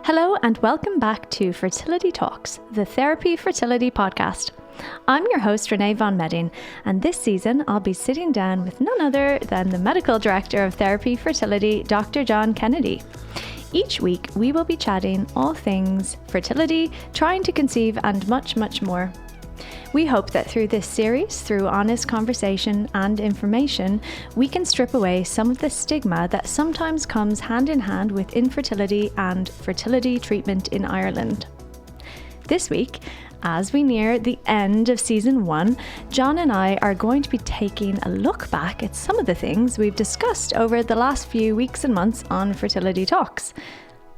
Hello and welcome back to Fertility Talks, the Therapie Fertility podcast. I'm your host, Renee Von Medding, and this season I'll be sitting down with none other than the Medical Director of Therapie Fertility, Dr. John Kennedy. Each week we will be chatting all things fertility, trying to conceive, and much, much more. We hope that through this series, through honest conversation and information, we can strip away some of the stigma that sometimes comes hand in hand with infertility and fertility treatment in Ireland. This week, as we near the end of season 1, John and I are going to be taking a look back at some of the things we've discussed over the last few weeks and months on Fertility Talks.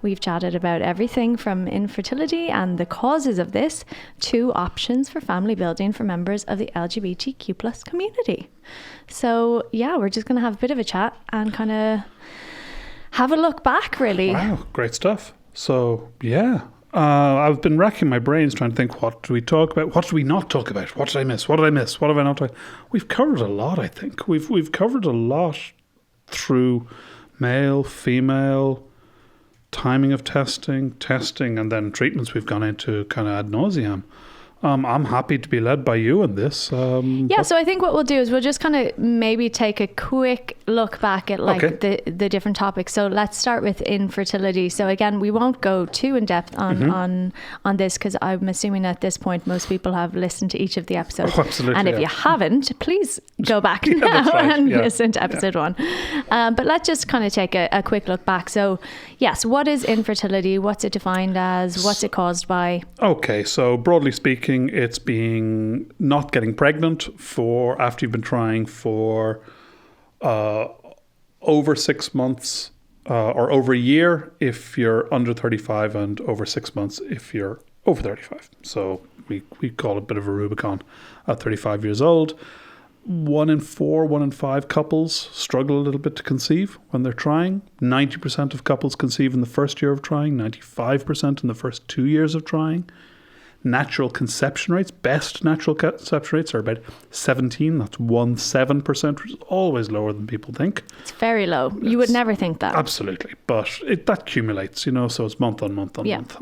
We've chatted about everything from infertility and the causes of this to options for family building for members of the LGBTQ+ community. So yeah, we're just going to have a bit of a chat and kind of have a look back, really. Wow, great stuff. So yeah, I've been racking my brains trying to think, what do we talk about? What do we not talk about? What did I miss? What did I miss? What have I not talked about? We've covered a lot, I think. We've covered a lot through male, female, timing of testing, and then treatments we've gone into kind of ad nauseam. I'm happy to be led by you in this. So I think what we'll do is we'll just kind of maybe take a quick look back at the different topics. So let's start with infertility. So again, we won't go too in depth on this because I'm assuming at this point most people have listened to each of the episodes. Oh, absolutely, and if you haven't, please go back now and listen to episode 1. But let's just kind of take a quick look back. So yes, what is infertility? What's it defined as? What's it caused by? Okay, so broadly speaking, it's being not getting pregnant for after you've been trying for over 6 months or over a year if you're under 35 and over 6 months if you're over 35. So we call it a bit of a Rubicon at 35 years old. 1 in 4, 1 in 5 couples struggle a little bit to conceive when they're trying. 90% of couples conceive in the first year of trying, 95% in the first 2 years of trying. Natural conception rates, best natural conception rates are about 17. That's 17%, which is always lower than people think. It's very low. You would never think that. Absolutely. But that accumulates, so it's month on month on month.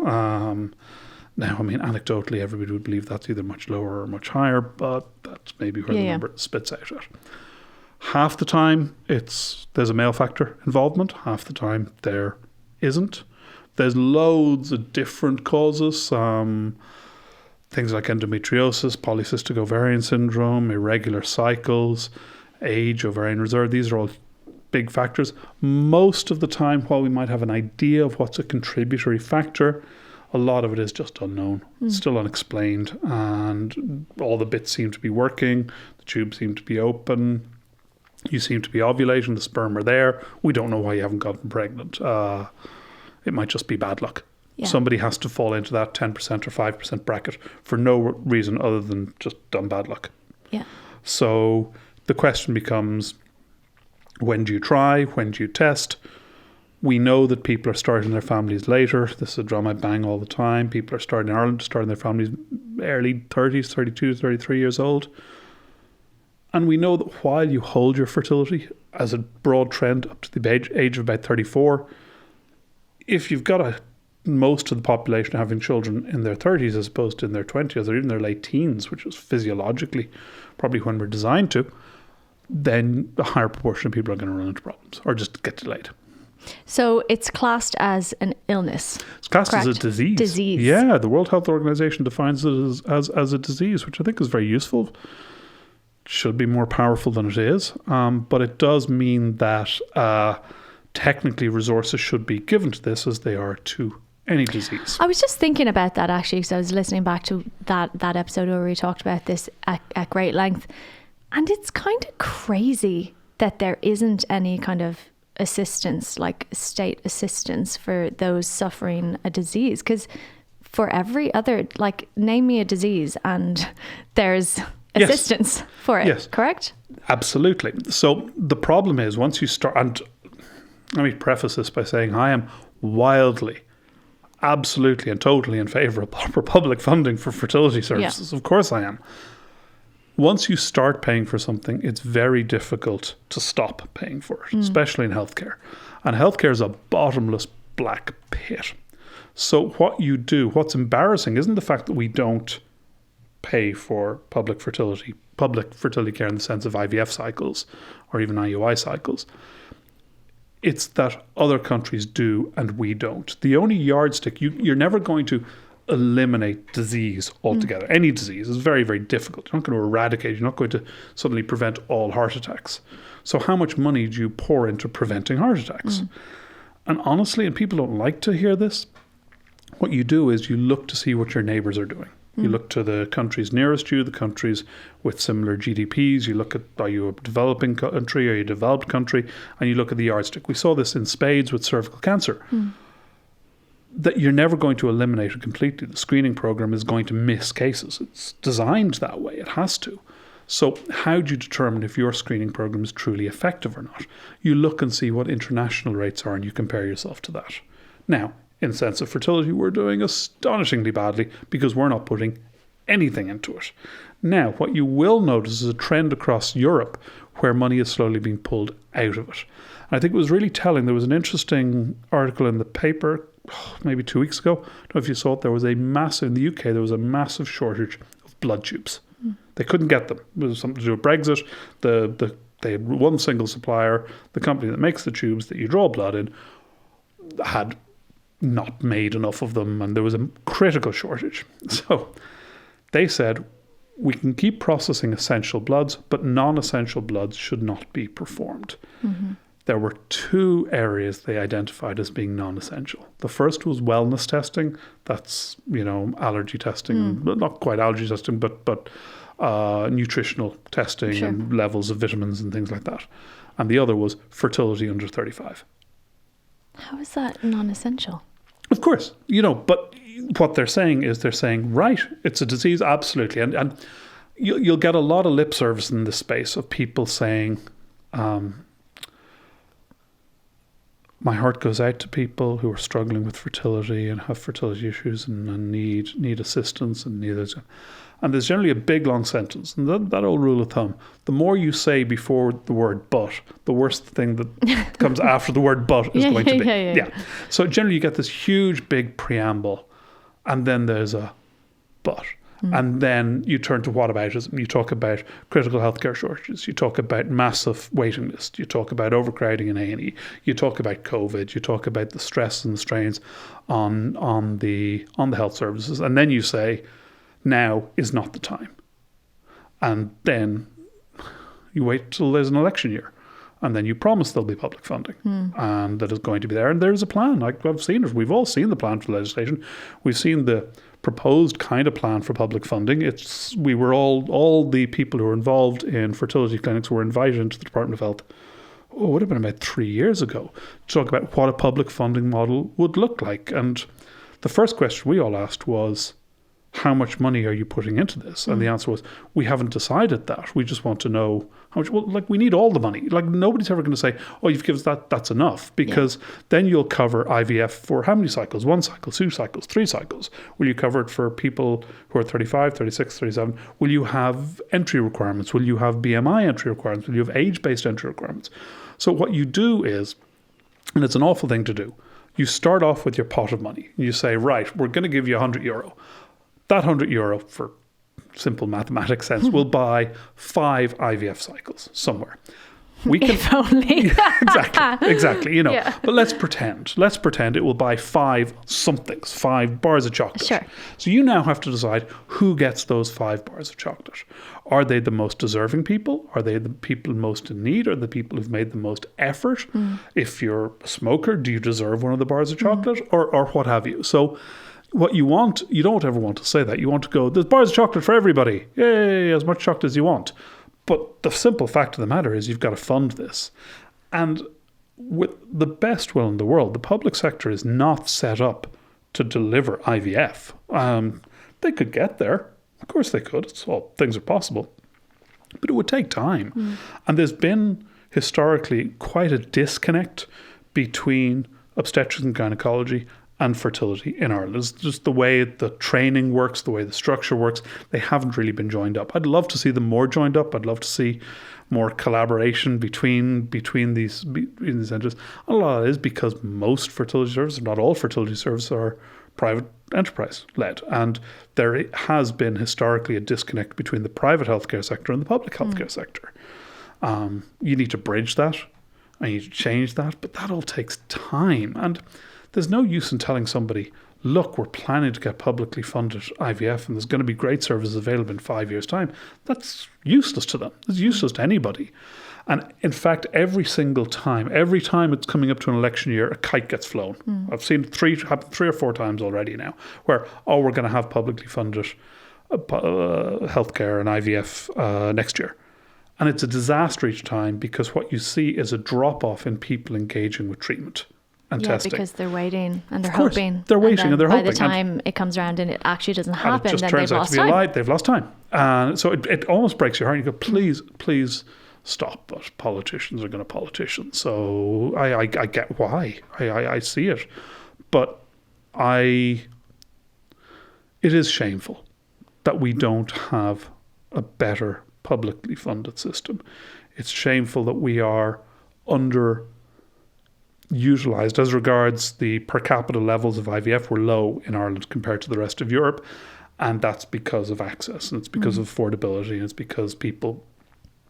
Now, I mean, anecdotally, everybody would believe that's either much lower or much higher, but that's maybe where the number spits out at. Half the time, there's a male factor involvement. Half the time, there isn't. There's loads of different causes. Things like endometriosis, polycystic ovarian syndrome, irregular cycles, age, ovarian reserve. These are all big factors. Most of the time, while we might have an idea of what's a contributory factor, a lot of it is just unknown. It's still unexplained, and all the bits seem to be working. The tubes seem to be open. You seem to be ovulating. The sperm are there. We don't know why you haven't gotten pregnant. It might just be bad luck. Yeah. Somebody has to fall into that 10% or 5% bracket for no reason other than just dumb bad luck. Yeah. So the question becomes, when do you try? When do you test? We know that people are starting their families later. This is a drum I bang all the time. People are starting in Ireland, starting their families early 30s, 32, 33 years old. And we know that while you hold your fertility as a broad trend up to the age of about 34, if you've got most of the population having children in their 30s as opposed to in their 20s or even their late teens, which is physiologically probably when we're designed to, then a higher proportion of people are going to run into problems or just get delayed. So it's classed as an illness. It's classed as a disease. Yeah, the World Health Organization defines it as a disease, which I think is very useful. Should be more powerful than it is. But it does mean that technically resources should be given to this as they are to any disease. I was just thinking about that actually, because I was listening back to that episode where we talked about this at great length. And it's kind of crazy that there isn't any kind of assistance, like state assistance for those suffering a disease. Because for every other, like, name me a disease and there's assistance for it, correct? Absolutely. So the problem is once you start, and let me preface this by saying I am wildly, absolutely and totally in favour of proper public funding for fertility services. Of course I am. Once you start paying for something, it's very difficult to stop paying for it, especially in healthcare. And healthcare is a bottomless black pit. So what you do, what's embarrassing isn't the fact that we don't pay for public fertility care in the sense of IVF cycles or even IUI cycles. It's that other countries do and we don't. The only yardstick, you're never going to eliminate disease altogether. Any disease is very, very difficult. You're not going to eradicate, you're not going to suddenly prevent all heart attacks. So how much money do you pour into preventing heart attacks? And honestly, and people don't like to hear this, what you do is you look to see what your neighbours are doing. You look to the countries nearest you, the countries with similar GDPs. You look at, are you a developing country, are you a developed country? And you look at the yardstick. We saw this in spades with cervical cancer. That you're never going to eliminate it completely. The screening program is going to miss cases. It's designed that way. It has to. So how do you determine if your screening program is truly effective or not? You look and see what international rates are and you compare yourself to that. Now, in the sense of fertility, we're doing astonishingly badly because we're not putting anything into it. Now, what you will notice is a trend across Europe where money is slowly being pulled out of it. And I think it was really telling. There was an interesting article in the paper maybe 2 weeks ago. I don't know if you saw it. There was in the UK, there was a massive shortage of blood tubes. They couldn't get them. It was something to do with Brexit. They had one single supplier. The company that makes the tubes that you draw blood in had not made enough of them, and there was a critical shortage. So they said, we can keep processing essential bloods, but non-essential bloods should not be performed. There were 2 areas they identified as being non-essential. The first was wellness testing. That's, allergy testing, not quite allergy testing, but nutritional testing and levels of vitamins and things like that. And the other was fertility under 35. How is that non-essential? Of course, but what they're saying is right, it's a disease, absolutely. And you'll get a lot of lip service in this space of people saying, my heart goes out to people who are struggling with fertility and have fertility issues and need assistance and need. And there's generally a big long sentence. And that old rule of thumb, the more you say before the word but, the worse the thing that comes after the word but is going to be. Yeah. So generally you get this huge big preamble and then there's a but. And then you turn to whataboutism. You talk about critical healthcare shortages. You talk about massive waiting lists. You talk about overcrowding in A&E. You talk about COVID. You talk about the stress and the strains on the health services. And then you say, now is not the time. And then you wait till there's an election year. And then you promise there'll be public funding and that is going to be there. And there's a plan. I've seen it. We've all seen the plan for legislation. We've seen the proposed kind of plan for public funding. We were all the people who were involved in fertility clinics were invited into the Department of Health. It would have been about 3 years ago to talk about what a public funding model would look like. And the first question we all asked was, how much money are you putting into this? And the answer was, we haven't decided that. We just want to know how much. Well, we need all the money. Nobody's ever going to say, oh, you've given us that's enough, because then you'll cover IVF for how many cycles? 1 cycle, 2 cycles, 3 cycles. Will you cover it for people who are 35, 36, 37? Will you have entry requirements? Will you have BMI entry requirements? Will you have age-based entry requirements? So what you do is, and it's an awful thing to do, you start off with your pot of money. You say, right, we're going to give you €100. That €100, for simple mathematics sense, will buy 5 IVF cycles somewhere. If only. Exactly. But let's pretend it will buy 5 somethings, 5 bars of chocolate. Sure. So you now have to decide who gets those 5 bars of chocolate. Are they the most deserving people? Are they the people most in need? Are the people who've made the most effort? If you're a smoker, do you deserve one of the bars of chocolate or what have you? So what you want, you don't ever want to say that. You want to go, there's bars of chocolate for everybody. Yay, as much chocolate as you want. But the simple fact of the matter is you've got to fund this. And with the best will in the world, the public sector is not set up to deliver IVF. They could get there. Of course they could. Things are possible. But it would take time. And there's been historically quite a disconnect between obstetrics and gynecology and fertility in Ireland. It's just the way the training works, the way the structure works. They haven't really been joined up. I'd love to see them more joined up. I'd love to see more collaboration between these centres. A lot of it is because most fertility services, not all fertility services, are private enterprise led. And there has been historically a disconnect between the private healthcare sector and the public healthcare sector. You need to bridge that. I need to change that, but that all takes time. And there's no use in telling somebody, look, we're planning to get publicly funded IVF and there's going to be great services available in 5 years' time. That's useless to them. It's useless to anybody. And in fact, every time it's coming up to an election year, a kite gets flown. I've seen happen 3 or 4 times already now, where, we're going to have publicly funded healthcare and IVF next year. And it's a disaster each time, because what you see is a drop-off in people engaging with treatment and testing. Yeah, because they're waiting and they're hoping. They're waiting and they're hoping. By the time it comes around and it actually doesn't happen, it just then turns they've out lost to be time. a lie. They've lost time. And so it almost breaks your heart. You go, please stop. But politicians are going to politician. So I get why. I see it. But it is shameful that we don't have a better publicly funded system. It's shameful that we are underutilized as regards the per capita levels of IVF. We're low in Ireland compared to the rest of Europe, and that's because of access, and it's because of affordability, and it's because people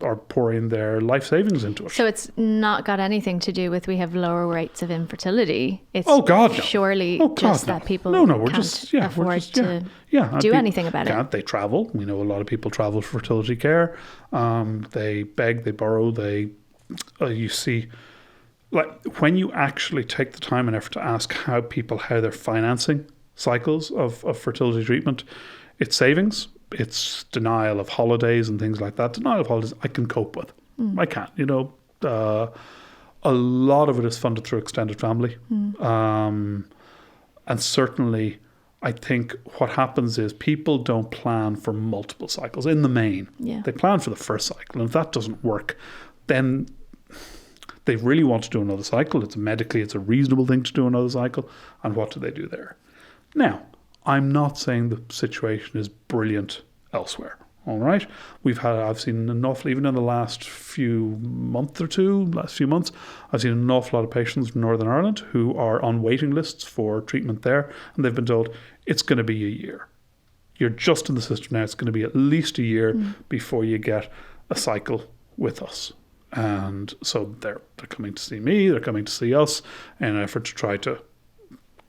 are pouring their life savings into it. So it's not got anything to do with we have lower rates of infertility. It's surely that people can't afford to do anything about it. They travel. We know a lot of people travel for fertility care. They beg, they borrow, you see, like when you actually take the time and effort to ask how they're financing cycles of fertility treatment, it's savings. It's denial of holidays and things like that. Denial of holidays I can cope with. I can. A lot of it is funded through extended family. And certainly I think what happens is people don't plan for multiple cycles in the main. Yeah. They plan for the first cycle. And if that doesn't work, then they really want to do another cycle. It's a reasonable thing to do another cycle. And what do they do there? Now, I'm not saying the situation is brilliant elsewhere. All right. I've seen an awful, even in the last few months, I've seen an awful lot of patients from Northern Ireland who are on waiting lists for treatment there. And they've been told it's going to be a year. You're just in the system now. It's going to be at least a year before you get a cycle with us. And so they're coming to see me, they're coming to see us in an effort to try to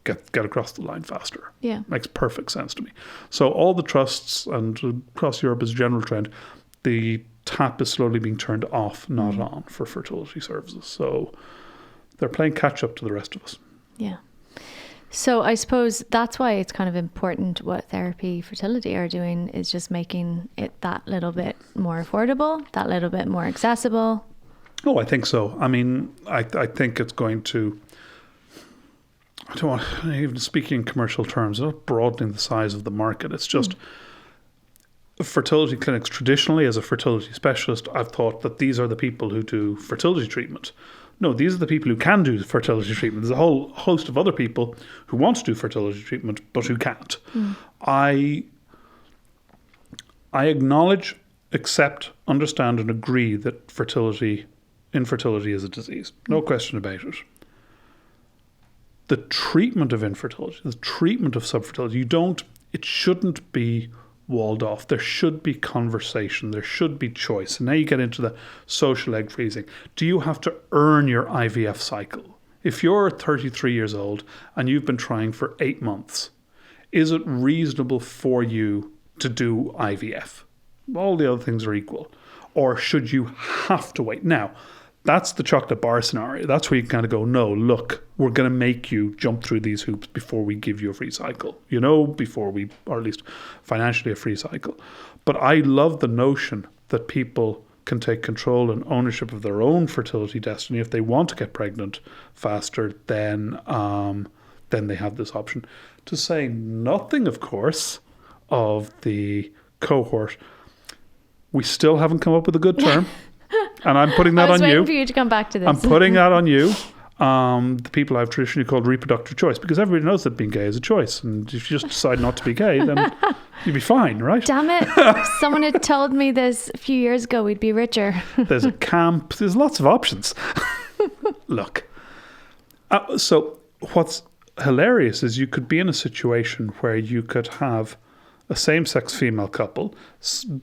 get across the line faster. Yeah. Makes perfect sense to me. So all the trusts and across Europe is a general trend. The tap is slowly being turned off, not on, for fertility services. So they're playing catch up to the rest of us. Yeah. So I suppose that's why it's kind of important what Therapy Fertility are doing, is just making it that little bit more affordable, that little bit more accessible. Oh, I think so. I mean, I think it's going to, I don't want, even speaking in commercial terms, not broadening the size of the market. It's just fertility clinics traditionally, as a fertility specialist, I've thought that these are the people who do fertility treatment. No, these are the people who can do fertility treatment. There's a whole host of other people who want to do fertility treatment but who can't. I acknowledge, accept, understand and agree that infertility is a disease. No question about it. The treatment of infertility, the treatment of subfertility, it shouldn't be walled off. There should be conversation. There should be choice. And now you get into the social egg freezing. Do you have to earn your IVF cycle? If you're 33 years old and you've been trying for 8 months, is it reasonable for you to do IVF? All the other things are equal. Or should you have to wait? Now, that's the chocolate bar scenario. That's where you kind of go, no, look, we're going to make you jump through these hoops before we give you a free cycle, or at least financially a free cycle. But I love the notion that people can take control and ownership of their own fertility destiny. If they want to get pregnant faster, then they have this option. To say nothing, of course, of the cohort, we still haven't come up with a good term. And I'm putting that on you. I was waiting for you to come back to this. I'm putting that on you. The people I've traditionally called reproductive choice, because everybody knows that being gay is a choice. And if you just decide not to be gay, then you'd be fine, right? Damn it. If someone had told me this a few years ago, we'd be richer. There's a camp. There's lots of options. Look. So what's hilarious is you could be in a situation where you could have a same-sex female couple,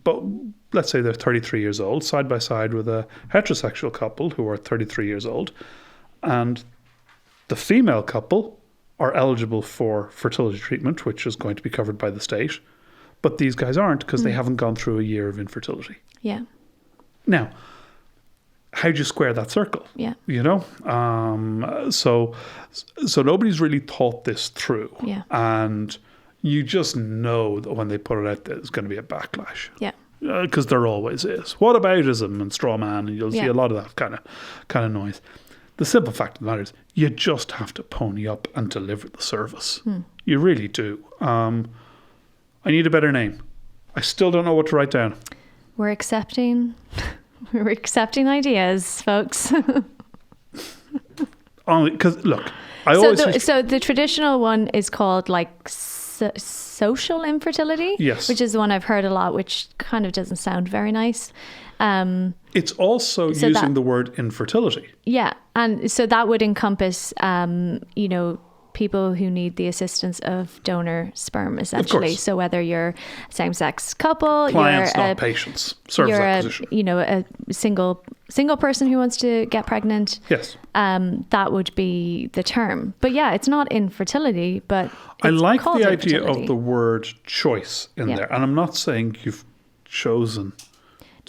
but let's say they're 33 years old, side by side with a heterosexual couple who are 33 years old, and the female couple are eligible for fertility treatment, which is going to be covered by the state, but these guys aren't because they haven't gone through a year of infertility. Yeah. Now, how do you square that circle? Yeah. You know? So nobody's really thought this through. Yeah. And you just know that when they put it out there, there's going to be a backlash. Yeah. Because there always is. What aboutism and straw man? And you'll see a lot of that kind of noise. The simple fact of the matter is you just have to pony up and deliver the service. You really do. I need a better name. I still don't know what to write down. We're accepting ideas, folks. Only because, look, so the traditional one is called like social infertility. Yes. Which is the one I've heard a lot, which kind of doesn't sound very nice. It's also using the word infertility. Yeah. And so that would encompass, people who need the assistance of donor sperm, essentially. So whether you're a same-sex couple, clients, not patients, service acquisition. A single person who wants to get pregnant. Yes. That would be the term. But yeah, it's not infertility, but I like called the idea infertility. of the word choice in there. And I'm not saying you've chosen.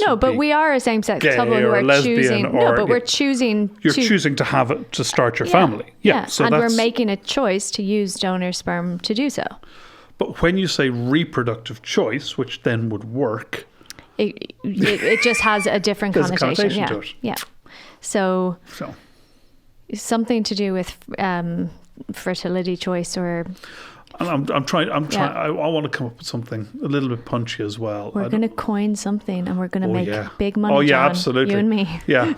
No, but we are a same-sex couple who are choosing. We're choosing. You're choosing to have it to start your family. Yeah. So and we're making a choice to use donor sperm to do so. But when you say reproductive choice, which then would work, it just has a different connotation. To it. Yeah. So something to do with fertility choice or. And I'm trying. I want to come up with something a little bit punchy as well. We're going to coin something, and we're going to make big money. Oh yeah, John, absolutely. You and me. Yeah.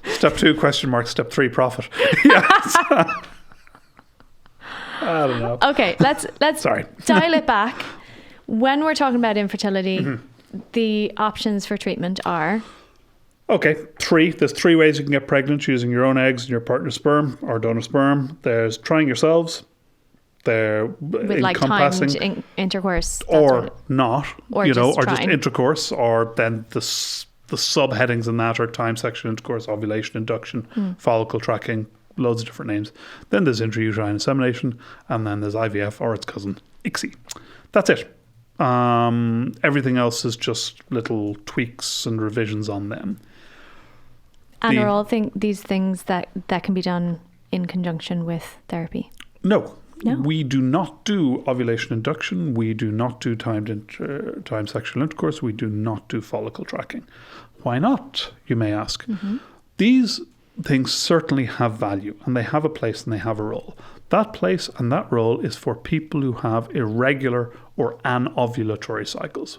Step 2 ? Step 3 profit. Yes. I don't know. Okay, let's dial it back. When we're talking about infertility, the options for treatment are. Okay, 3. There's 3 ways you can get pregnant using your own eggs and your partner's sperm or donor sperm. There's trying yourselves. They're with like timed intercourse or not, or just intercourse, or then the subheadings in that are time, sexual intercourse, ovulation, induction, follicle tracking, loads of different names. Then there's intrauterine insemination, and then there's IVF or its cousin, ICSI. That's it. Everything else is just little tweaks and revisions on them. And are all these things that can be done in conjunction with therapy? No. We do not do ovulation induction. We do not do time sexual intercourse. We do not do follicle tracking. Why not, you may ask? These things certainly have value, and they have a place and they have a role. That place and that role is for people who have irregular or anovulatory cycles,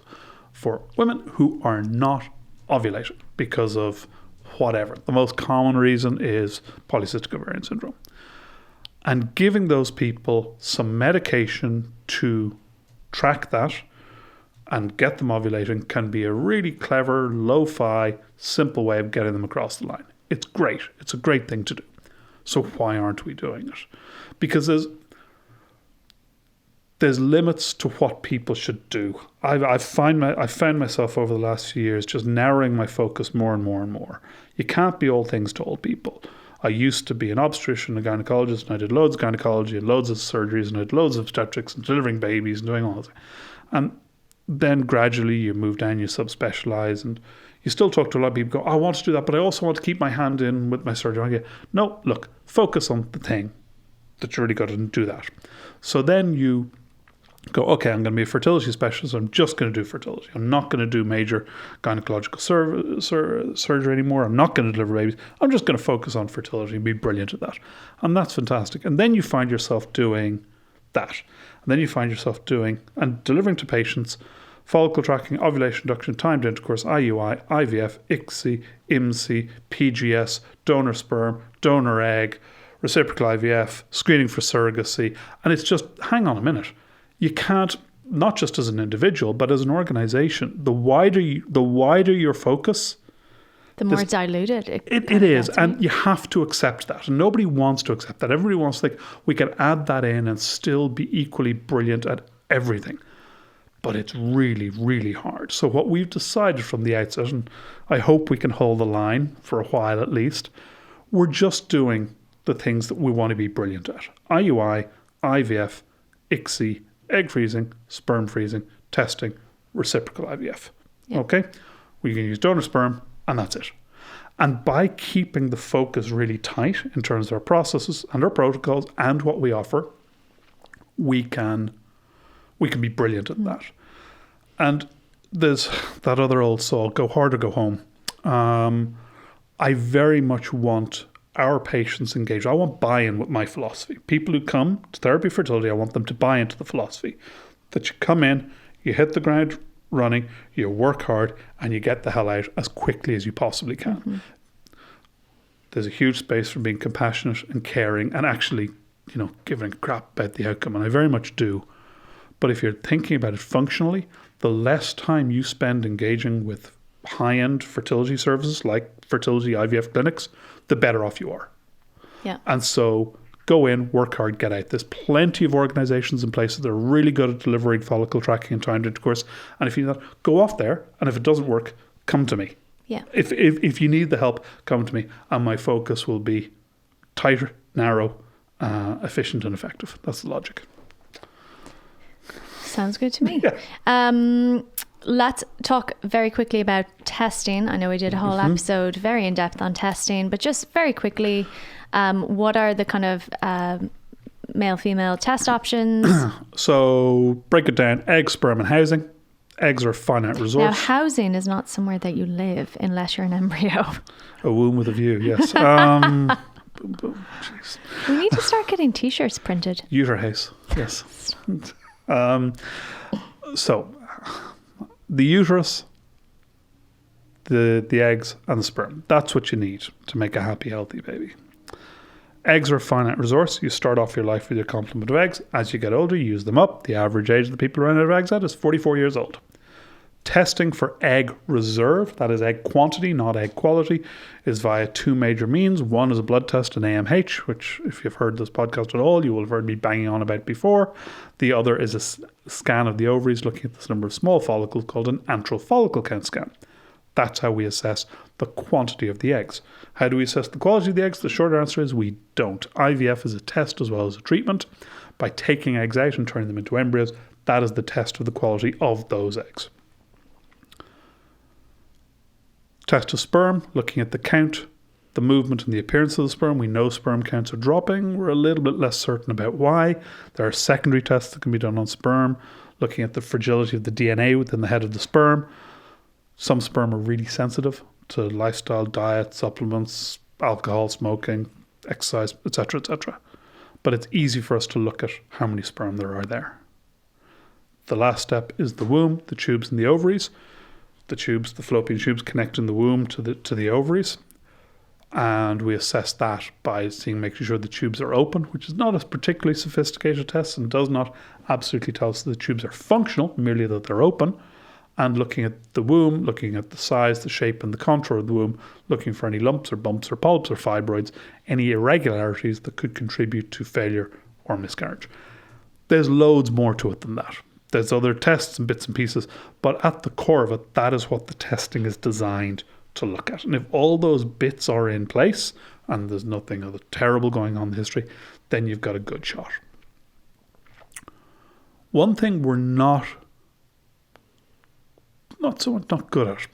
for women who are not ovulating because of whatever. The most common reason is polycystic ovarian syndrome. And giving those people some medication to track that and get them ovulating can be a really clever, lo-fi, simple way of getting them across the line. It's great. It's a great thing to do. So why aren't we doing it? Because there's limits to what people should do. I've found myself over the last few years just narrowing my focus more and more and more. You can't be all things to all people. I used to be an obstetrician, a gynecologist, and I did loads of gynecology and loads of surgeries and I did loads of obstetrics and delivering babies and doing all that. And then gradually you move down, you subspecialize, and you still talk to a lot of people go, I want to do that, but I also want to keep my hand in with my surgery. I go, no, look, focus on the thing that you're really good at and do that. So then you go, okay, I'm going to be a fertility specialist. I'm just going to do fertility. I'm not going to do major gynecological surgery anymore. I'm not going to deliver babies. I'm just going to focus on fertility and be brilliant at that. And that's fantastic. And then you find yourself doing that. And then you find yourself doing and delivering to patients follicle tracking, ovulation induction, timed intercourse, IUI, IVF, ICSI, IMSI, PGS, donor sperm, donor egg, reciprocal IVF, screening for surrogacy. And it's just, hang on a minute. You can't, not just as an individual, but as an organization, the wider your focus, The more diluted it is. And you have to accept that. And nobody wants to accept that. Everybody wants to think, we can add that in and still be equally brilliant at everything. But it's really, really hard. So what we've decided from the outset, and I hope we can hold the line for a while at least, we're just doing the things that we want to be brilliant at. IUI, IVF, ICSI, egg freezing, sperm freezing, testing, reciprocal IVF. Yeah. Okay? We can use donor sperm, and that's it. And by keeping the focus really tight in terms of our processes and our protocols and what we offer, we can be brilliant at that. And there's that other old saw, go hard or go home. I very much want our patients engaged. I want buy-in with my philosophy. People who come to Therapy Fertility, I want them to buy into the philosophy that you come in, you hit the ground running, you work hard, and you get the hell out as quickly as you possibly can. Mm-hmm. There's a huge space for being compassionate and caring and actually, giving a crap about the outcome. And I very much do. But if you're thinking about it functionally, the less time you spend engaging with high-end fertility services like fertility IVF clinics, the better off you are. Yeah. And so go in, work hard, get out. There's plenty of organizations in place that are really good at delivering follicle tracking and timed intercourse. And if you need that, go off there. And if it doesn't work, come to me. Yeah. If you need the help, come to me. And my focus will be tighter, narrow, efficient and effective. That's the logic. Sounds good to me. Yeah. Let's talk very quickly about testing. I know we did a whole episode very in depth on testing, but just very quickly, what are the kind of male-female test options? So break it down. Egg, sperm and housing. Eggs are a finite resource. Now, housing is not somewhere that you live unless you're an embryo. A womb with a view, yes. We need to start getting t-shirts printed. Uter house, yes. So the uterus, the eggs and the sperm. That's what you need to make a happy, healthy baby. Eggs are a finite resource. You start off your life with your complement of eggs. As you get older, you use them up. The average age of the people around out of eggs at is 44 years old. Testing for egg reserve, that is egg quantity, not egg quality, is via two major means. One is a blood test, an AMH, which if you've heard this podcast at all, you will have heard me banging on about before. The other is a scan of the ovaries looking at this number of small follicles called an antral follicle count scan. That's how we assess the quantity of the eggs. How do we assess the quality of the eggs? The short answer is we don't. IVF is a test as well as a treatment. By taking eggs out and turning them into embryos, that is the test of the quality of those eggs. Test of sperm, looking at the count, the movement and the appearance of the sperm. We know sperm counts are dropping. We're a little bit less certain about why. There are secondary tests that can be done on sperm, looking at the fragility of the DNA within the head of the sperm. Some sperm are really sensitive to lifestyle, diet, supplements, alcohol, smoking, exercise, etc., etc. But it's easy for us to look at how many sperm there are there. The last step is the womb, the tubes and the ovaries. The tubes, the fallopian tubes connecting the womb to the ovaries. And we assess that by making sure the tubes are open, which is not a particularly sophisticated test and does not absolutely tell us that the tubes are functional, merely that they're open. And looking at the womb, looking at the size, the shape and the contour of the womb, looking for any lumps or bumps or polyps or fibroids, any irregularities that could contribute to failure or miscarriage. There's loads more to it than that. There's other tests and bits and pieces, but at the core of it, that is what the testing is designed to look at. And if all those bits are in place and there's nothing other terrible going on in history, then you've got a good shot. One thing we're not good at,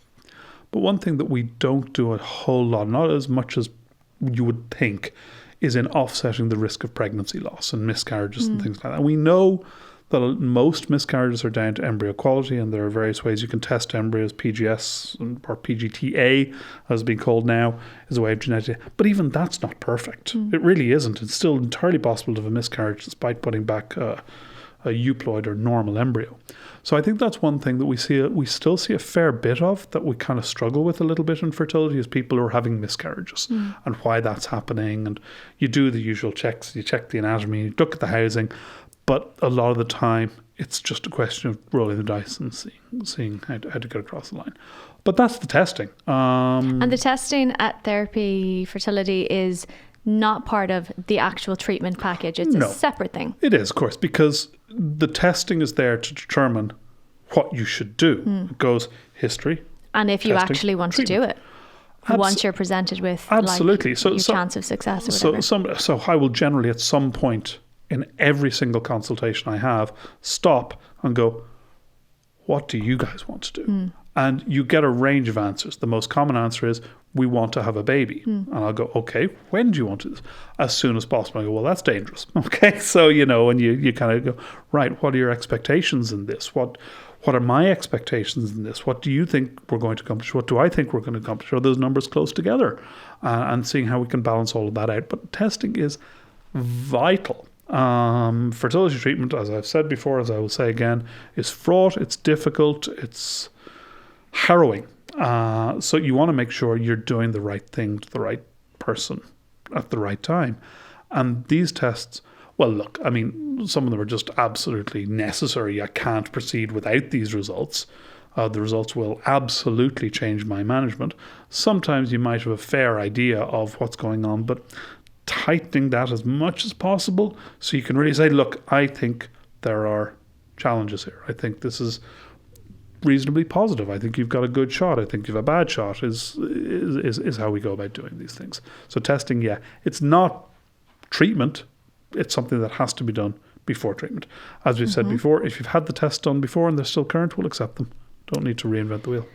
but one thing that we don't do a whole lot, not as much as you would think, is in offsetting the risk of pregnancy loss and miscarriages and things like that. We know that most miscarriages are down to embryo quality, and there are various ways you can test embryos. PGS or PGTA, as being called now, is a way of genetic. But even that's not perfect. It really isn't. It's still entirely possible to have a miscarriage despite putting back a euploid or normal embryo. So I think that's one thing that we still see a fair bit of, that we kind of struggle with a little bit in fertility, is people who are having miscarriages and why that's happening. And you do the usual checks. You check the anatomy, you look at the housing. But a lot of the time, it's just a question of rolling the dice and seeing how to get across the line. But that's the testing. And the testing at Therapy Fertility is not part of the actual treatment package. It's a separate thing. It is, of course, because the testing is there to determine what you should do. It goes history. And if you actually want to do it. Once you're presented with absolutely. Your chance of success or whatever. So I will generally at some point in every single consultation I have stop and go, what do you guys want to do? And you get a range of answers. The most common answer is, we want to have a baby. And I'll go, okay, when do you want to do this? As soon as possible. I go, well, that's dangerous. Okay, so, and you kind of go, right, what are your expectations in this? What are my expectations in this? What do you think we're going to accomplish? What do I think we're going to accomplish? Are those numbers close together? And seeing how we can balance all of that out. But testing is vital. Fertility treatment, as I've said before, as I will say again, is fraught, it's difficult, it's harrowing. So you want to make sure you're doing the right thing to the right person at the right time. And these tests, well, look, I mean, some of them are just absolutely necessary. I can't proceed without these results. The results will absolutely change my management. Sometimes you might have a fair idea of what's going on, but tightening that as much as possible so you can really say, look, I think there are challenges here. I think this is reasonably positive. I think you've got a good shot. I think you've a bad shot is how we go about doing these things. So testing, it's not treatment. It's something that has to be done before treatment. As we've said before, if you've had the tests done before and they're still current, we'll accept them. Don't need to reinvent the wheel.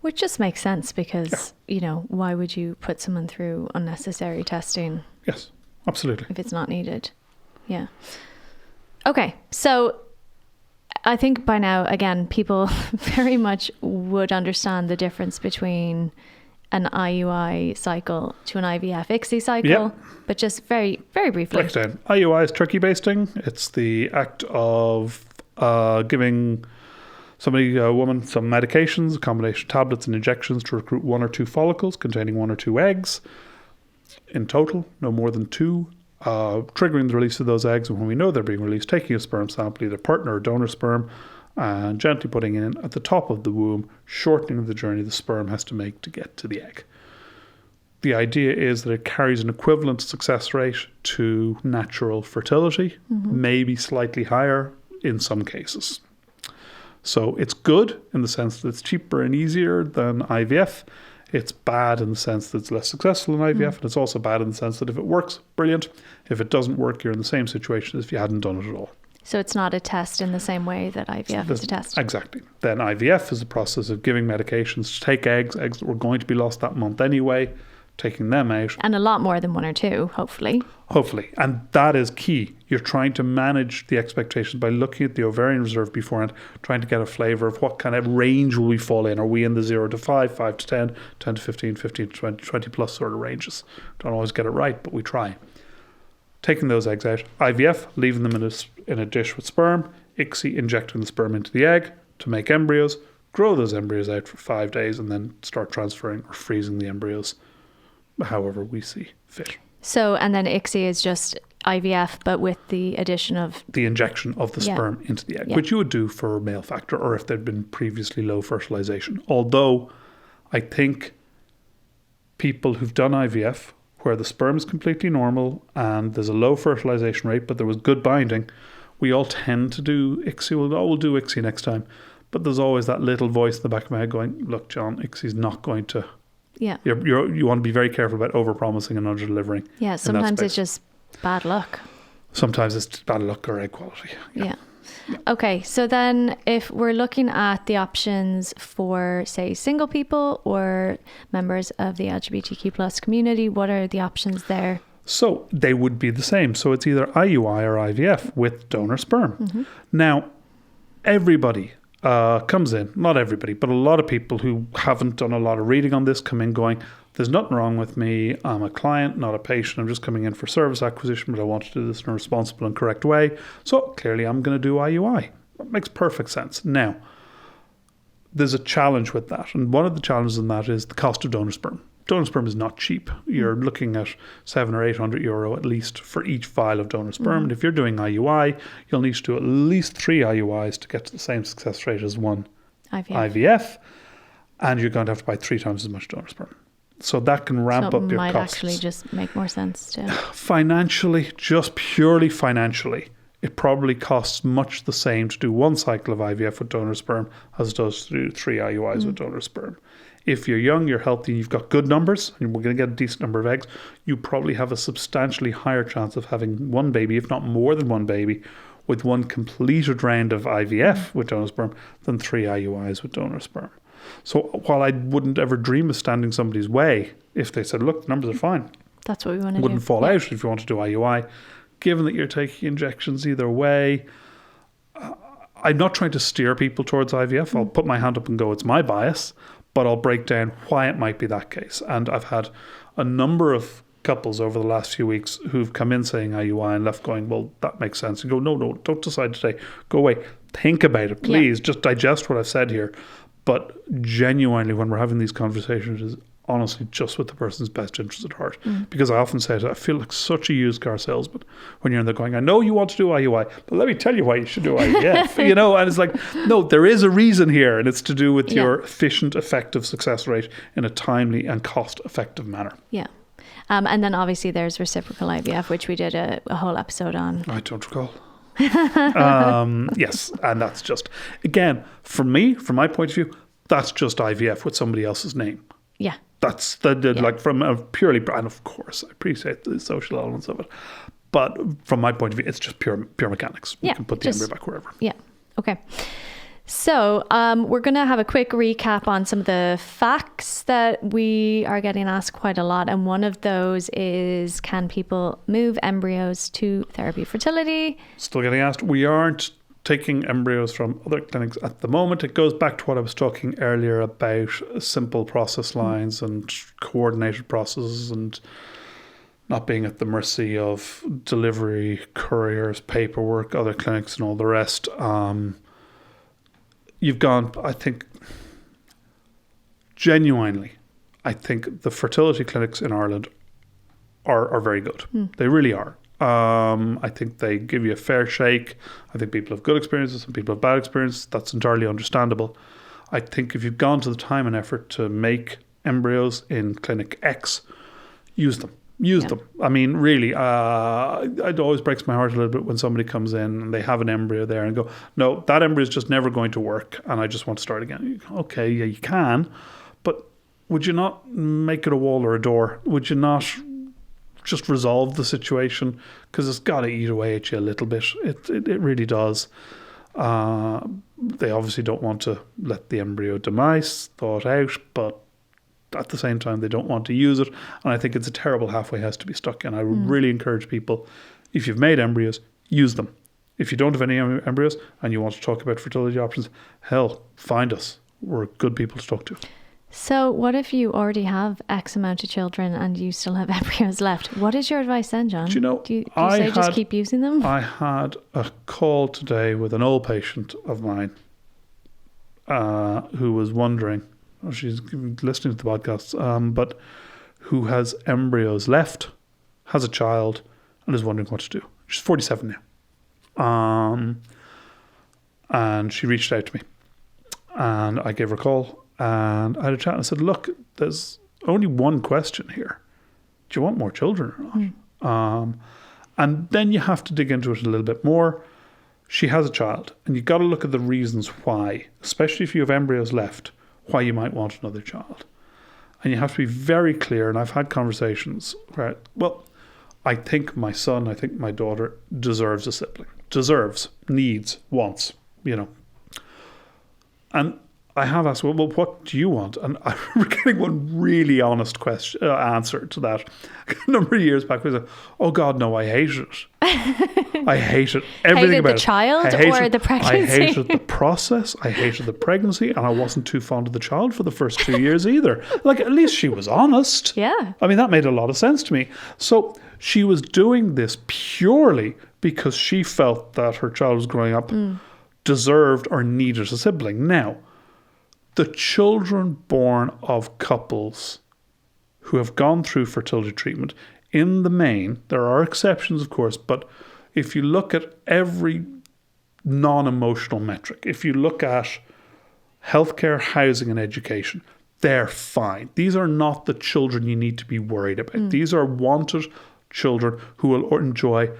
Which just makes sense because, why would you put someone through unnecessary testing? Yes, absolutely. If it's not needed. Yeah. Okay, so I think by now, again, people very much would understand the difference between an IUI cycle to an IVF ICSI cycle, but just very, very briefly. Break down. IUI is turkey basting. It's the act of giving somebody, a woman, some medications, a combination of tablets and injections to recruit 1 or 2 follicles containing 1 or 2 eggs. In total, no more than 2. Triggering the release of those eggs, and when we know they're being released, taking a sperm sample, either partner or donor sperm, and gently putting it in at the top of the womb, shortening the journey the sperm has to make to get to the egg. The idea is that it carries an equivalent success rate to natural fertility, maybe slightly higher in some cases. So it's good in the sense that it's cheaper and easier than IVF. It's bad in the sense that it's less successful in IVF, and it's also bad in the sense that if it works, brilliant. If it doesn't work, you're in the same situation as if you hadn't done it at all. So it's not a test in the same way that IVF is a test. Exactly. Then IVF is a process of giving medications to take eggs that were going to be lost that month anyway, taking them out. And a lot more than 1 or 2, hopefully. Hopefully. And that is key. You're trying to manage the expectations by looking at the ovarian reserve beforehand, trying to get a flavour of what kind of range will we fall in. Are we in the 0 to 5, 5 to 10, 10 to 15, 15 to 20, 20 plus sort of ranges? Don't always get it right, but we try. Taking those eggs out. IVF, leaving them in a dish with sperm. ICSI, injecting the sperm into the egg to make embryos. Grow those embryos out for 5 days and then start transferring or freezing the embryos however we see fit. So, and then ICSI is just IVF, but with the addition of the injection of the sperm into the egg, which you would do for male factor or if there'd been previously low fertilization. Although I think people who've done IVF where the sperm is completely normal and there's a low fertilization rate, but there was good binding, we all tend to do ICSI. We'll do ICSI next time. But there's always that little voice in the back of my head going, look, John, ICSI's not going to... Yeah. You want to be very careful about over-promising and under-delivering. Yeah, sometimes it's just bad luck. Sometimes it's bad luck or egg quality. Yeah. Okay, so then if we're looking at the options for, say, single people or members of the LGBTQ plus community, what are the options there? So they would be the same. So it's either IUI or IVF with donor sperm. Now, everybody comes in, not everybody, but a lot of people who haven't done a lot of reading on this come in going, there's nothing wrong with me. I'm a client, not a patient. I'm just coming in for service acquisition, but I want to do this in a responsible and correct way. So clearly I'm going to do IUI. That makes perfect sense. Now, there's a challenge with that. And one of the challenges in that is the cost of donor sperm. donor sperm is not cheap. You're looking at €700 or €800 at least for each vial of donor sperm. And if you're doing IUI, you'll need to do at least 3 IUIs to get to the same success rate as one IVF. And you're going to have to buy 3 times as much donor sperm. So that can ramp up your costs. Might actually just make more sense to... Financially, just purely financially, it probably costs much the same to do 1 cycle of IVF with donor sperm as it does to do 3 IUIs with donor sperm. If you're young, you're healthy, you've got good numbers, and we're going to get a decent number of eggs, you probably have a substantially higher chance of having 1 baby, if not more than 1 baby, with 1 completed round of IVF with donor sperm than 3 IUIs with donor sperm. So while I wouldn't ever dream of standing somebody's way, if they said, look, the numbers are fine. That's what we want to do. Wouldn't fall out if you want to do IUI. Given that you're taking injections either way, I'm not trying to steer people towards IVF. I'll put my hand up and go, it's my bias, but I'll break down why it might be that case. And I've had a number of couples over the last few weeks who've come in saying IUI and left going, well, that makes sense. And go, no, don't decide today. Go away. Think about it, please. Just digest what I've said here. But genuinely, when we're having these conversations, is honestly just with the person's best interest at heart. Because I often say it, I feel like such a used car salesman when you're in there going, I know you want to do IUI, but let me tell you why you should do IVF. And it's like, no, there is a reason here, and it's to do with your efficient, effective success rate in a timely and cost-effective manner. Yeah. And then obviously there's reciprocal IVF, which we did a whole episode on. I don't recall. Yes, and that's just, again, from my point of view, that's just IVF with somebody else's name. Yeah. That's like from a purely, and of course I appreciate the social elements of it, but from my point of view, it's just pure mechanics. You can put the embryo back wherever. Yeah. Okay. So we're going to have a quick recap on some of the facts that we are getting asked quite a lot. And one of those is, can people move embryos to Therapy Fertility? Still getting asked. We aren't taking embryos from other clinics at the moment. It goes back to what I was talking earlier about simple process lines and coordinated processes and not being at the mercy of delivery, couriers, paperwork, other clinics and all the rest. You've gone, I think, genuinely, I think the fertility clinics in Ireland are very good. They really are. I think they give you a fair shake. I think people have good experiences, some people have bad experiences. That's entirely understandable. I think if you've gone to the time and effort to make embryos in Clinic X, use them. Use them. I mean, really, it always breaks my heart a little bit when somebody comes in and they have an embryo there and go, no, that embryo is just never going to work and I just want to start again. Okay, yeah, you can, but would you not make it a wall or a door? Would you not just resolve the situation? Because it's got to eat away at you a little bit. It really does. They obviously don't want to let the embryo demise, thaw it out, but at the same time, they don't want to use it. And I think it's a terrible halfway house to be stuck in. I would really encourage people, if you've made embryos, use them. If you don't have any embryos and you want to talk about fertility options, hell, find us. We're good people to talk to. So what if you already have X amount of children and you still have embryos left? What is your advice then, John? Do you say just keep using them? I had a call today with an old patient of mine who was wondering, she's listening to the podcasts, but who has embryos left, has a child, and is wondering what to do. She's 47 now. And she reached out to me. And I gave her a call, and I had a chat, and I said, look, there's only one question here. Do you want more children or not? And then you have to dig into it a little bit more. She has a child, and you've got to look at the reasons why, especially if you have embryos left, why you might want another child. And you have to be very clear, and I've had conversations where, well, I think my son, I think my daughter deserves a sibling. Deserves, needs, wants, And I have asked, well, what do you want? And I remember getting one really honest answer to that a number of years back. Was, oh God, no, I hate it. I hate it. Everything about it. The child or the pregnancy? I hated the process. I hated the pregnancy, and I wasn't too fond of the child for the first 2 years either. Like, at least she was honest. Yeah. I mean, that made a lot of sense to me. So she was doing this purely because she felt that her child was growing up, deserved or needed a sibling. Now, the children born of couples who have gone through fertility treatment, in the main, there are exceptions, of course, but if you look at every non-emotional metric, if you look at healthcare, housing, and education, they're fine. These are not the children you need to be worried about. These are wanted children who will enjoy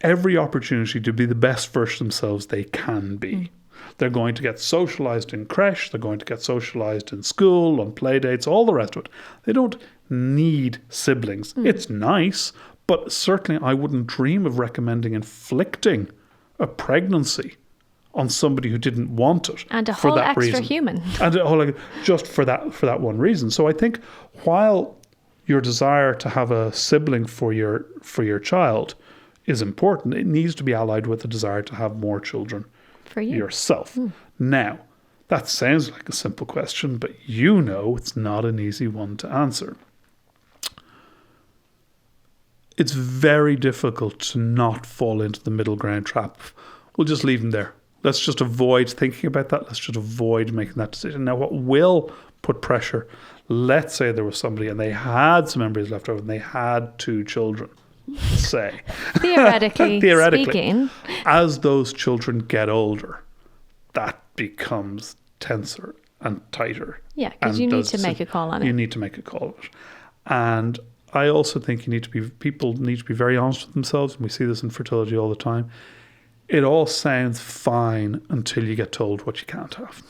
every opportunity to be the best version of themselves they can be. They're going to get socialized in creche, they're going to get socialized in school, on play dates, all the rest of it. They don't need siblings. It's nice, but certainly I wouldn't dream of recommending inflicting a pregnancy on somebody who didn't want it. And a for whole that extra reason. human. And just for that one reason. So I think while your desire to have a sibling for your child is important, it needs to be allied with the desire to have more children For you. yourself. Now, that sounds like a simple question, but you know it's not an easy one to answer. It's very difficult to not fall into the middle ground trap. We'll just leave them there. Let's just avoid thinking about that. Let's just avoid making that decision. Now, what will put pressure, let's say there was somebody and they had some embryos left over and they had 2 children, say. Theoretically speaking. As those children get older, that becomes tenser and tighter. Yeah, because you need to make a call on it. You need to make a call on it. And I also think people need to be very honest with themselves, and we see this in fertility all the time. It all sounds fine until you get told what you can't have.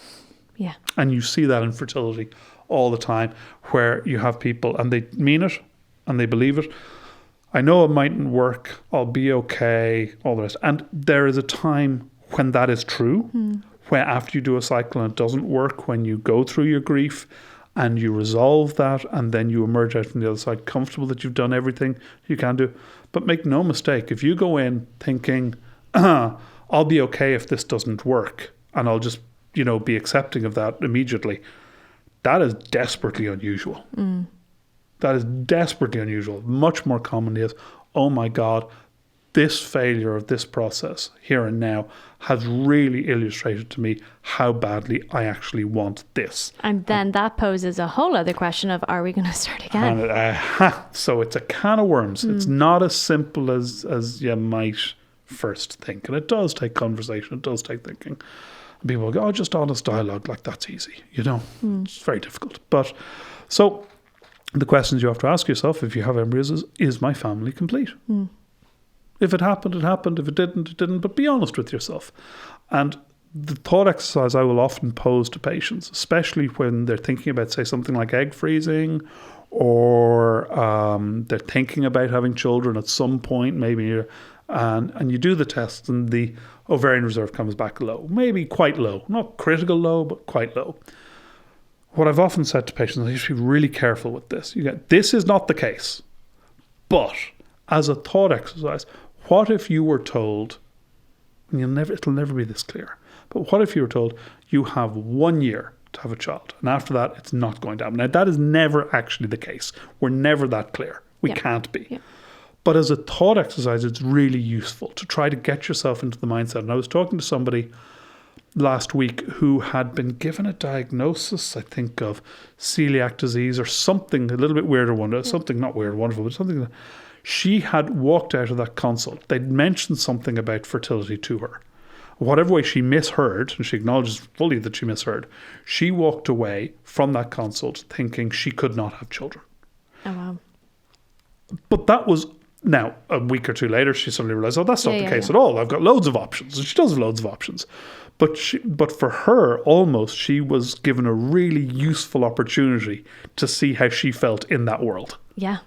Yeah. And you see that in fertility all the time, where you have people and they mean it and they believe it. I know it mightn't work, I'll be okay, all the rest. And there is a time when that is true, where after you do a cycle and it doesn't work, when you go through your grief and you resolve that and then you emerge out from the other side comfortable that you've done everything you can do. But make no mistake, if you go in thinking, I'll be okay if this doesn't work and I'll just, be accepting of that immediately, that is desperately unusual. That is desperately unusual. Much more commonly is, oh my God, this failure of this process here and now has really illustrated to me how badly I actually want this. And then that poses a whole other question of, are we going to start again? And so it's a can of worms. It's not as simple as you might first think. And it does take conversation. It does take thinking. And people will go, oh, just honest dialogue, like that's easy. It's very difficult. But so the questions you have to ask yourself if you have embryos is my family complete? If it happened, it happened. If it didn't, it didn't. But be honest with yourself. And the thought exercise I will often pose to patients, especially when they're thinking about, say, something like egg freezing, or they're thinking about having children at some point, maybe, and you do the test and the ovarian reserve comes back low, maybe quite low, not critical low, but quite low. What I've often said to patients, you should be really careful with this. This is not the case, but as a thought exercise, what if you were told, and it'll never be this clear, but what if you were told you have 1 year to have a child, and after that it's not going to happen? Now that is never actually the case. We're never that clear. We can't be. Yeah. But as a thought exercise, it's really useful to try to get yourself into the mindset. And I was talking to somebody last week who had been given a diagnosis, I think, of celiac disease or something, a little bit weirder one, something not weird, wonderful, but something that she had walked out of that consult. They'd mentioned something about fertility to her. Whatever way she misheard, and she acknowledges fully that she misheard, she walked away from that consult thinking she could not have children. Oh, wow. But that was... Now, a week or two later, she suddenly realised, oh, that's not the case at all. I've got loads of options. And she does have loads of options. But for her, almost, she was given a really useful opportunity to see how she felt in that world. Yeah.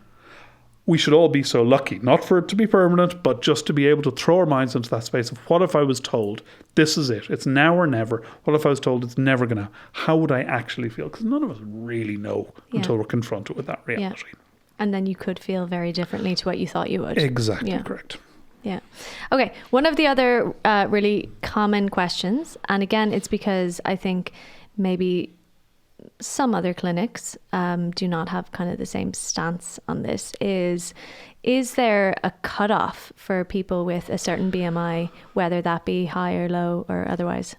We should all be so lucky, not for it to be permanent, but just to be able to throw our minds into that space of, what if I was told, this is it, it's now or never? What if I was told it's never going to? How would I actually feel? Because none of us really know until we're confronted with that reality. Yeah. And then you could feel very differently to what you thought you would. Exactly, correct. Yeah. Okay. One of the other really common questions, and again, it's because I think maybe some other clinics do not have kind of the same stance on this, is there a cutoff for people with a certain BMI, whether that be high or low or otherwise?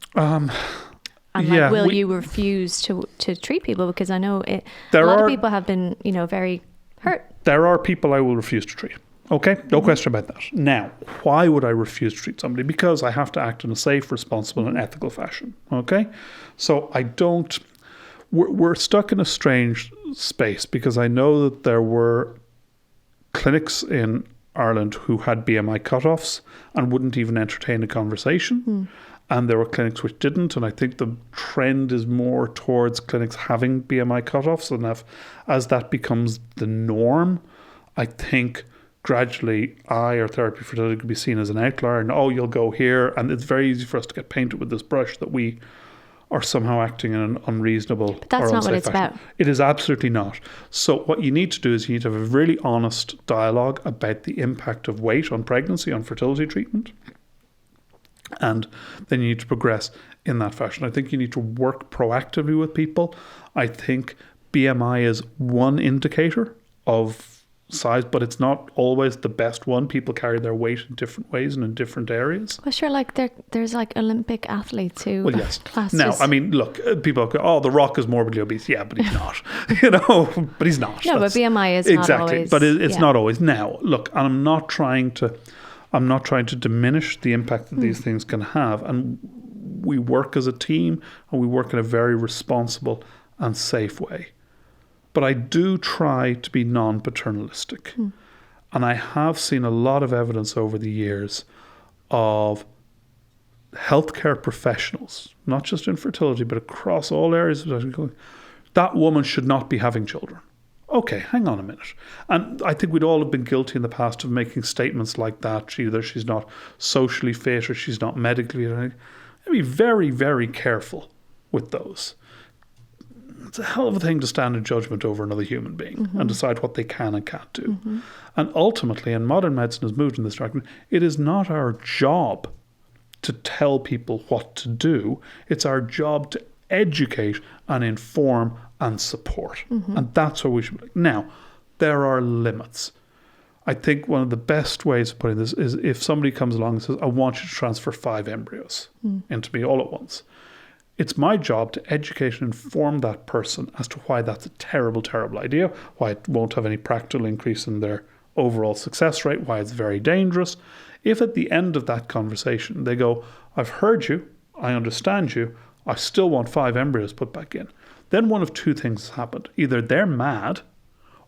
And like, will you refuse to treat people? Because I know a lot of people have been, very hurt. There are people I will refuse to treat. Okay, no question about that. Now, why would I refuse to treat somebody? Because I have to act in a safe, responsible, and ethical fashion. Okay, so we're stuck in a strange space, because I know that there were clinics in Ireland who had BMI cutoffs and wouldn't even entertain a conversation. And there were clinics which didn't. And I think the trend is more towards clinics having BMI cutoffs. And as that becomes the norm, I think gradually or Therapy Fertility could be seen as an outlier. And, you'll go here. And it's very easy for us to get painted with this brush that we are somehow acting in an unreasonable but that's or not what it's fashion. about. It is absolutely not. So what you need to do is you need to have a really honest dialogue about the impact of weight on pregnancy, on fertility treatment. And then you need to progress in that fashion. I think you need to work proactively with people. I think BMI is one indicator of size, but it's not always the best one. People carry their weight in different ways and in different areas. Well, sure, like there's like Olympic athletes who classes. Now, I mean, look, people go, The Rock is morbidly obese. Yeah, but he's not. But he's not. No, but BMI is not always. But it's not always. Now, look, and I'm not trying to diminish the impact that these things can have. And we work as a team, and we work in a very responsible and safe way. But I do try to be non-paternalistic. And I have seen a lot of evidence over the years of healthcare professionals, not just in fertility, but across all areas of that woman should not be having children. Okay, hang on a minute. And I think we'd all have been guilty in the past of making statements like that. Either she's not socially fit or she's not medically fit. Be very, very careful with those. It's a hell of a thing to stand in judgment over another human being and decide what they can and can't do. And ultimately, and modern medicine has moved in this direction, it is not our job to tell people what to do. It's our job to educate and inform and support. And that's what we should be. Now, there are limits. I think one of the best ways of putting this is if somebody comes along and says, I want you to transfer 5 embryos into me all at once. It's my job to educate and inform that person as to why that's a terrible, terrible idea, why it won't have any practical increase in their overall success rate, why it's very dangerous. If at the end of that conversation they go, I've heard you, I understand you, I still want 5 embryos put back in, then one of two things has happened. Either they're mad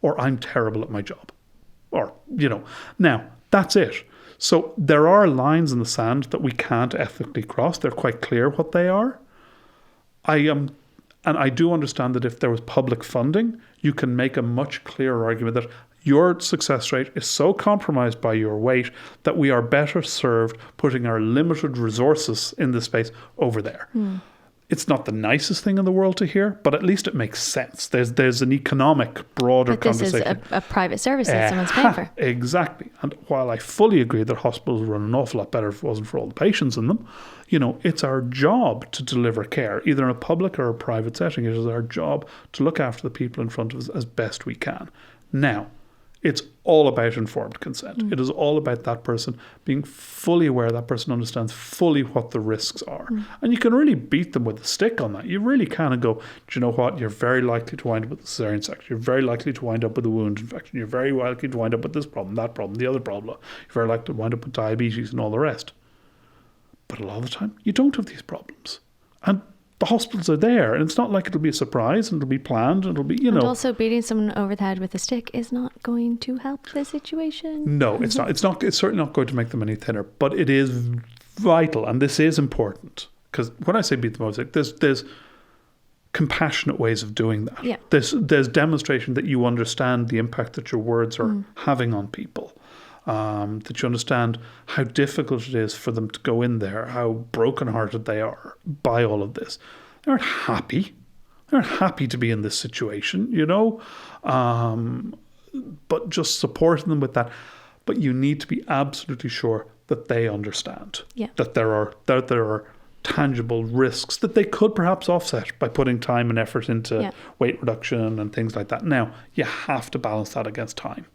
or I'm terrible at my job. Or, now that's it. So there are lines in the sand that we can't ethically cross. They're quite clear what they are. And I do understand that if there was public funding, you can make a much clearer argument that your success rate is so compromised by your weight that we are better served putting our limited resources in this space over there. It's not the nicest thing in the world to hear, but at least it makes sense. There's an economic, broader conversation. But this is a private service that someone's paying for. Exactly. And while I fully agree that hospitals run an awful lot better if it wasn't for all the patients in them, it's our job to deliver care, either in a public or a private setting. It is our job to look after the people in front of us as best we can. Now, it's all about informed consent. It is all about that person being fully aware, that person understands fully what the risks are. And you can really beat them with a stick on that. You really can and go, do you know what? You're very likely to wind up with a cesarean section. You're very likely to wind up with a wound infection. You're very likely to wind up with this problem, that problem, the other problem. You're very likely to wind up with diabetes and all the rest. But a lot of the time, you don't have these problems. And the hospitals are there, and it's not like it'll be a surprise, and it'll be planned, and it'll be, And also beating someone over the head with a stick is not going to help the situation. No, it's not. It's certainly not going to make them any thinner, but it is vital, and this is important. Because when I say beat them over the stick, there's compassionate ways of doing that. Yeah. There's demonstration that you understand the impact that your words are having on people. That you understand how difficult it is for them to go in there, how brokenhearted they are by all of this. They aren't happy. They're not happy to be in this situation, but just supporting them with that. But you need to be absolutely sure that they understand that there are tangible risks that they could perhaps offset by putting time and effort into weight reduction and things like that. Now, you have to balance that against time,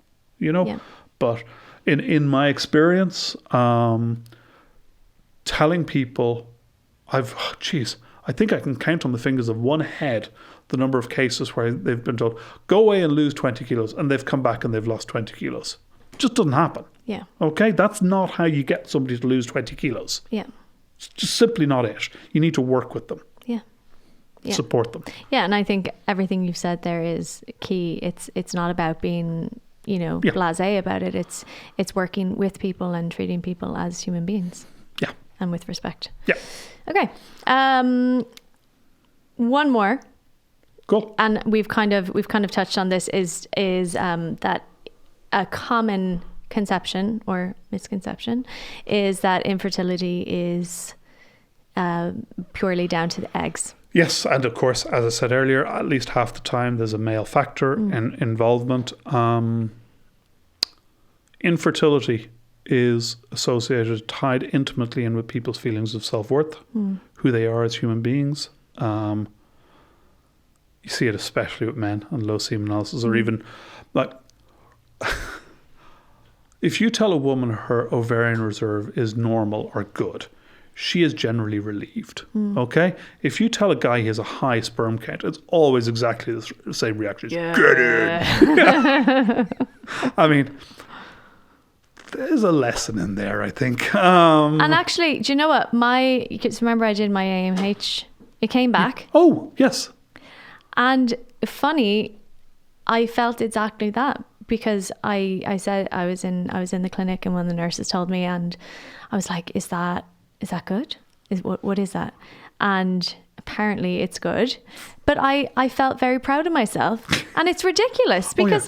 but in my experience, telling people, I think I can count on the fingers of one head the number of cases where they've been told, go away and lose 20 kilos, and they've come back and they've lost 20 kilos. It just doesn't happen. Yeah. Okay? That's not how you get somebody to lose 20 kilos. Yeah. It's just simply not it. You need to work with them. Yeah. Support them. Yeah, and I think everything you've said there is key. It's not about being, blasé about it. It's working with people and treating people as human beings. Yeah. And with respect. Yeah. Okay. One more. Cool. And we've kind of touched on this is that a common conception or misconception is that infertility is purely down to the eggs. Yes, and of course, as I said earlier, at least half the time there's a male factor in involvement. Infertility is associated, tied intimately in with people's feelings of self-worth, who they are as human beings. You see it especially with men and low semen analysis, or even like if you tell a woman her ovarian reserve is normal or good, she is generally relieved. Okay? If you tell a guy he has a high sperm count, it's always exactly the same reaction. Yeah. Get in. I mean, there's a lesson in there, I think. And actually, do you know what? Because remember I did my AMH, it came back. Oh, yes. And funny, I felt exactly that because I said I was in the clinic and one of the nurses told me, and I was like, is that good? What is that? And apparently it's good. But I felt very proud of myself, and it's ridiculous because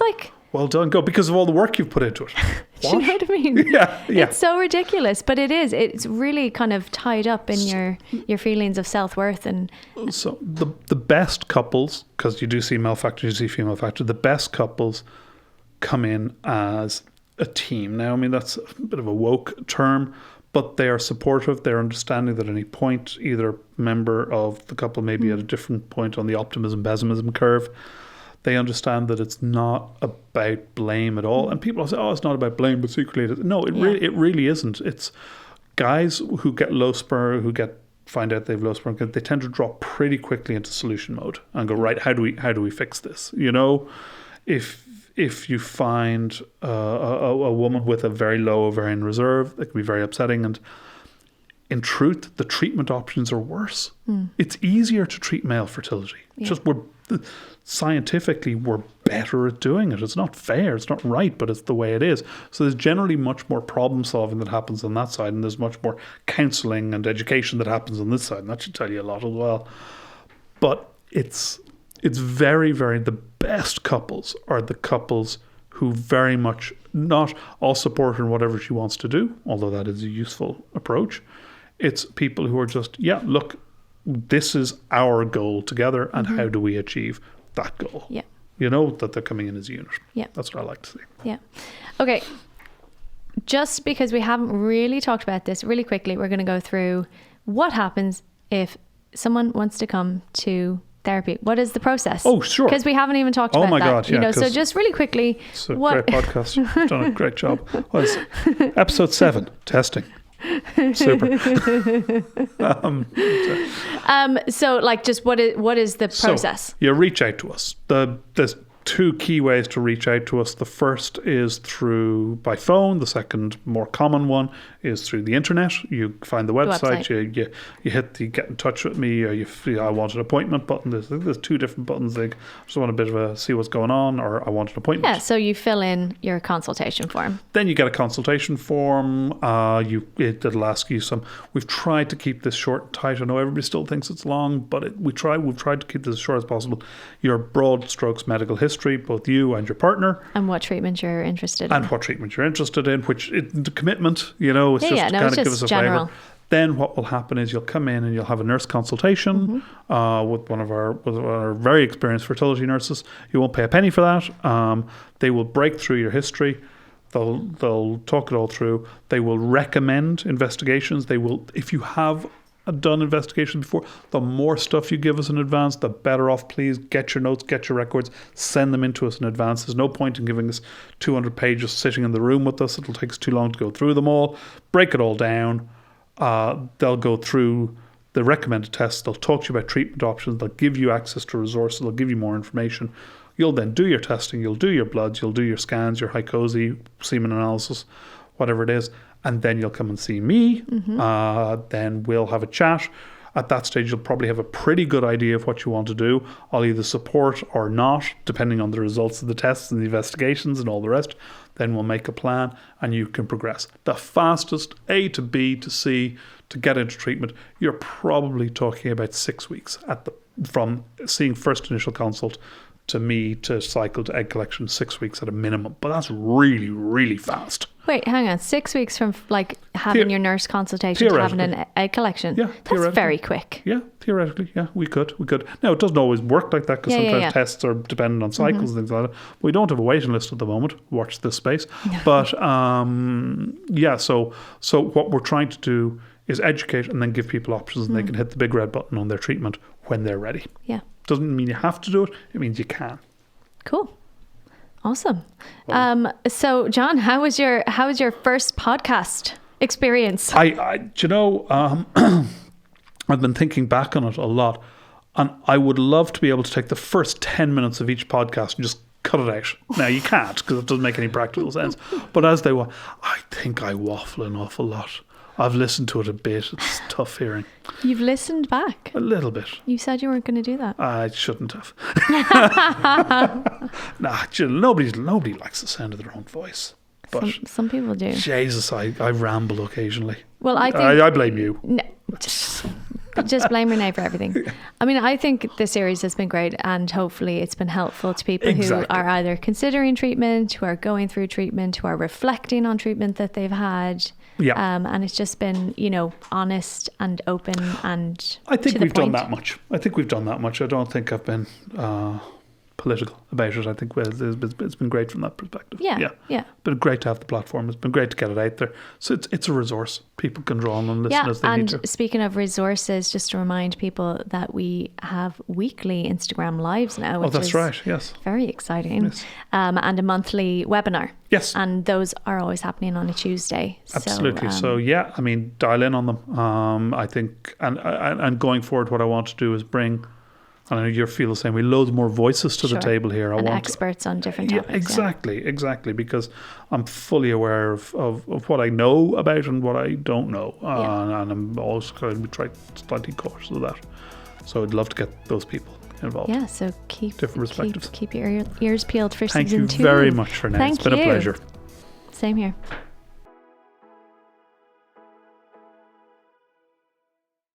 well done, go, because of all the work you've put into it. Do you know what I mean? Yeah. It's so ridiculous, but it's really kind of tied up in your feelings of self-worth. And so the best couples, because you do see male factor, you see female factor, the best couples come in as a team. Now, I mean, that's a bit of a woke term, but they are supportive. They're understanding that at any point, either member of the couple may be at a different point on the optimism-pessimism curve. They understand that it's not about blame at all. And people say, it's not about blame, but secretly it is. No, it really isn't. It's guys who get low sperm, find out they have low sperm, they tend to drop pretty quickly into solution mode and go, right, how do we fix this? If you find a woman with a very low ovarian reserve, that can be very upsetting. And in truth, the treatment options are worse. It's easier to treat male fertility. Yeah. Just scientifically, we're better at doing it. It's not fair, it's not right, but it's the way it is. So there's generally much more problem solving that happens on that side, and there's much more counselling and education that happens on this side, and that should tell you a lot as well. But it's very, very, the best couples are the couples who very much, not all support her in whatever she wants to do, although that is a useful approach. It's people who are just, look, this is our goal together, and how do we achieve that goal? Yeah. That they're coming in as a unit. Yeah. That's what I like to see. Yeah. Okay. Just because we haven't really talked about this, really quickly, we're going to go through what happens if someone wants to come to therapy. What is the process? Oh, sure. Because we haven't even talked about that. Oh my God, yeah. So just really quickly. It's a great podcast. You've done a great job. What is it? Episode 7, testing. Super. So just what is the process? So you reach out to us. There's two key ways to reach out to us. The first is by phone. The second, more common one, is through the internet. You find the website. You hit the get in touch with me, or I want an appointment button. There's two different buttons. I just want a bit of see what's going on, or I want an appointment. Yeah, so you fill in your consultation form. Then you get a consultation form. It'll ask you some. We've tried to keep this short and tight. I know everybody still thinks it's long, but we've tried to keep this as short as possible. Your broad strokes medical history, both you and your partner, and what treatment you're interested in, which the commitment, it's just kind of give us a general flavor. Then what will happen is you'll come in and you'll have a nurse consultation with one of our very experienced fertility nurses. You won't pay a penny for that. They will break through your history. They'll talk it all through. They will recommend investigations. They will, if you have done investigations before, the more stuff you give us in advance, the better off. Please get your notes, get your records, send them into us in advance. There's no point in giving us 200 pages sitting in the room with us. It'll take us too long to go through them all. Break it all down. They'll go through the recommended tests. They'll talk to you about treatment options. They'll give you access to resources. They'll give you more information. You'll then do your testing. You'll do your bloods. You'll do your scans, your HICOSI, semen analysis, whatever it is. And then you'll come and see me. Then we'll have a chat. At that stage, you'll probably have a pretty good idea of what you want to do. I'll either support or not, depending on the results of the tests and the investigations and all the rest. Then we'll make a plan and you can progress. The fastest A to B to C to get into treatment, you're probably talking about 6 weeks from seeing first initial consult to me to cycle to egg collection, 6 weeks at a minimum. But that's really, really fast. Wait, hang on. 6 weeks from like having your nurse consultation to having an egg collection? Yeah, that's very quick. Yeah, theoretically, yeah, we could. Now, it doesn't always work like that because sometimes tests are dependent on cycles and things like that. We don't have a waiting list at the moment. Watch this space. But so what we're trying to do is educate and then give people options and they can hit the big red button on their treatment when they're ready. Yeah. Doesn't mean you have to do it. It means you can. Cool. Awesome. So John, how was your first podcast experience? I've been thinking back on it a lot, and I would love to be able to take the first 10 minutes of each podcast and just cut it out. Now you can't because it doesn't make any practical sense. But as they were, I think I waffle an awful lot. I've listened to it a bit. It's tough hearing. You've listened back? A little bit. You said you weren't going to do that. I shouldn't have. Nobody likes the sound of their own voice. But some people do. Jesus, I ramble occasionally. Well, I think... I blame you. No, just blame Renee for everything. I mean, I think the series has been great and hopefully it's been helpful to people who are either considering treatment, who are going through treatment, who are reflecting on treatment that they've had. Yeah. And it's just been, honest and open and I think we've done that much. I don't think I've been political about it. I think it's been great from that perspective. Yeah. It's been great to have the platform. It's been great to get it out there. So it's a resource people can draw on and listen as they need to. And speaking of resources, just to remind people that we have weekly Instagram lives now, which is right. Yes. Very exciting. Yes. And a monthly webinar. Yes. And those are always happening on a Tuesday. Absolutely. So dial in on them. I think, and going forward, what I want to do is bring, and I know you feel the same way, loads more voices to the table here. And experts on different topics. Exactly. Because I'm fully aware of what I know about and what I don't know. And I'm always going to be slightly cautious of that. So I'd love to get those people involved. Yeah, so keep different perspectives. Keep your ears peeled for season 2. Thank you very much, Renee. It's been a pleasure. Same here.